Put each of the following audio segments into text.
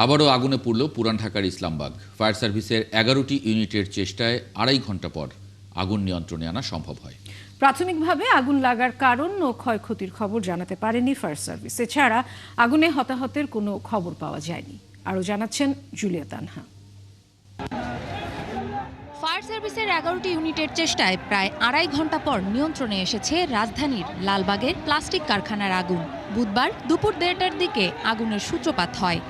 আবারও আগুনে পুড়ল পুরান ঢাকার ইসলামবাগ। ফায়ার সার্ভিসের 11টি ইউনিটের চেষ্টায় 2.5 ঘন্টা পর আগুন নিয়ন্ত্রণে আনা সম্ভব হয়। প্রাথমিকভাবে আগুন লাগার কারণ ও ক্ষয়ক্ষতির খবর জানাতে পারেনি ফায়ার সার্ভিস। এছাড়া আগুনে হতাহতের কোনো খবর পাওয়া যায়নি। আরও জানাচ্ছেন জুলিয়া তানহা। ফায়ার সার্ভিসের 11টি ইউনিটের চেষ্টায় প্রায় 2.5 ঘন্টা পর নিয়ন্ত্রণে এসেছে রাজধানীর লালবাগের প্লাস্টিক কারখানার আগুন। বুধবার দুপুর 1:30টার দিকে আগুনের সূত্রপাত হয়।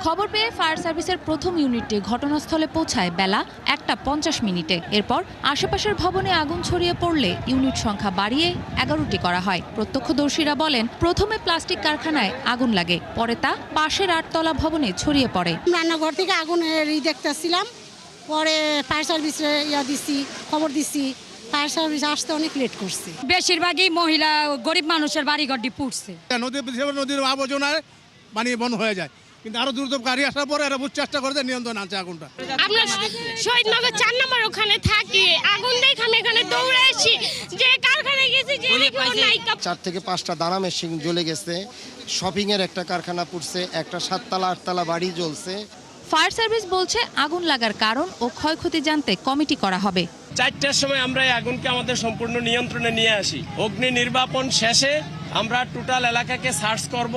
খবর পেয়ে ফায়ার সার্ভিসের প্রথম ইউনিটটি ঘটনাস্থলে পৌঁছায় বেলা 1:50 এরপর আশেপাশের ভবনে আগুন ছড়িয়ে পড়লে ইউনিট সংখ্যা বাড়িয়ে 11টি করা হয়। প্রত্যক্ষদর্শীরা বলেন, প্রথমে প্লাস্টিক কারখানায় আগুন লাগে, পরে তা পাশের 8তলা ভবনে ছড়িয়ে পড়ে। রান্নাঘর থেকে আগুনের দেখতেছিলাম, পরে ফায়ার সার্ভিসে খবর দিছি। ফায়ার সার্ভিস আসতে অনেক লেট করছে। বেশিরভাগই মহিলা গরিব মানুষের বাড়িঘরটি পুড়ছে। নদীর আবর্জনায় পানি বন্ধ হয়ে যায়, কিন্তু আরো দ্রুত গাড়ি আসার পরে এরা চেষ্টা করে নিয়ন্ত্রণ আনছে আগুনটা। আমরা শহীদনগর 4 নম্বর ওখানে থাকি, আগুন দেখে আমি এখানে দৌড়ে আসি, যে কারখানায় গেছি যে নাই। 4 থেকে 5টা দানা মেশিন জ্বলে গেছে, শপিং এর একটা কারখানা পুড়ছে, একটা 7তলা 8তলা বাড়ি জ্বলছে। ফায়ার সার্ভিস বলছে, আগুন লাগার কারণ ও ক্ষয়ক্ষতি জানতে কমিটি করা হবে। 4টার সময় আমরা এই আগুনকে আমাদের সম্পূর্ণ নিয়ন্ত্রণে নিয়ে আসি। অগ্নি নির্বাপন শেষে আমরা টোটাল এলাকাকে সার্চ করব,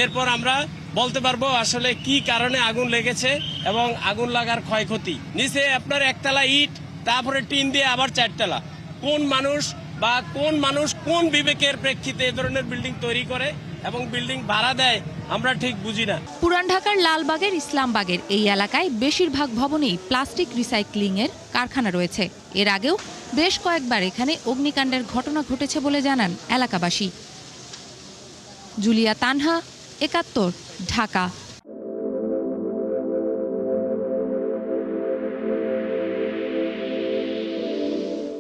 এরপর আমরা বলতে পারবো আসলে কি কারণে আগুন লেগেছে এবং আগুন লাগার ক্ষয়ক্ষতি। নিচে আপনার 1তলা ইট, তারপরে টিন দিয়ে আবার 4তলা। কোন মানুষ কোন বিবেকের প্রেক্ষিতে এই ধরনের বিল্ডিং তৈরি করে এবং বিল্ডিং ভাড়া দেয় আমরা ঠিক বুঝি না। পুরান ঢাকার লালবাগের ইসলামবাগের এই এলাকায় বেশিরভাগ ভবনেই প্লাস্টিক রিসাইক্লিং এর কারখানা রয়েছে। এর আগেও বেশ কয়েকবার এখানে অগ্নিকাণ্ডের ঘটনা ঘটেছে বলে জানান এলাকাবাসী। জুলিয়া তানহা, 71, ঢাকা।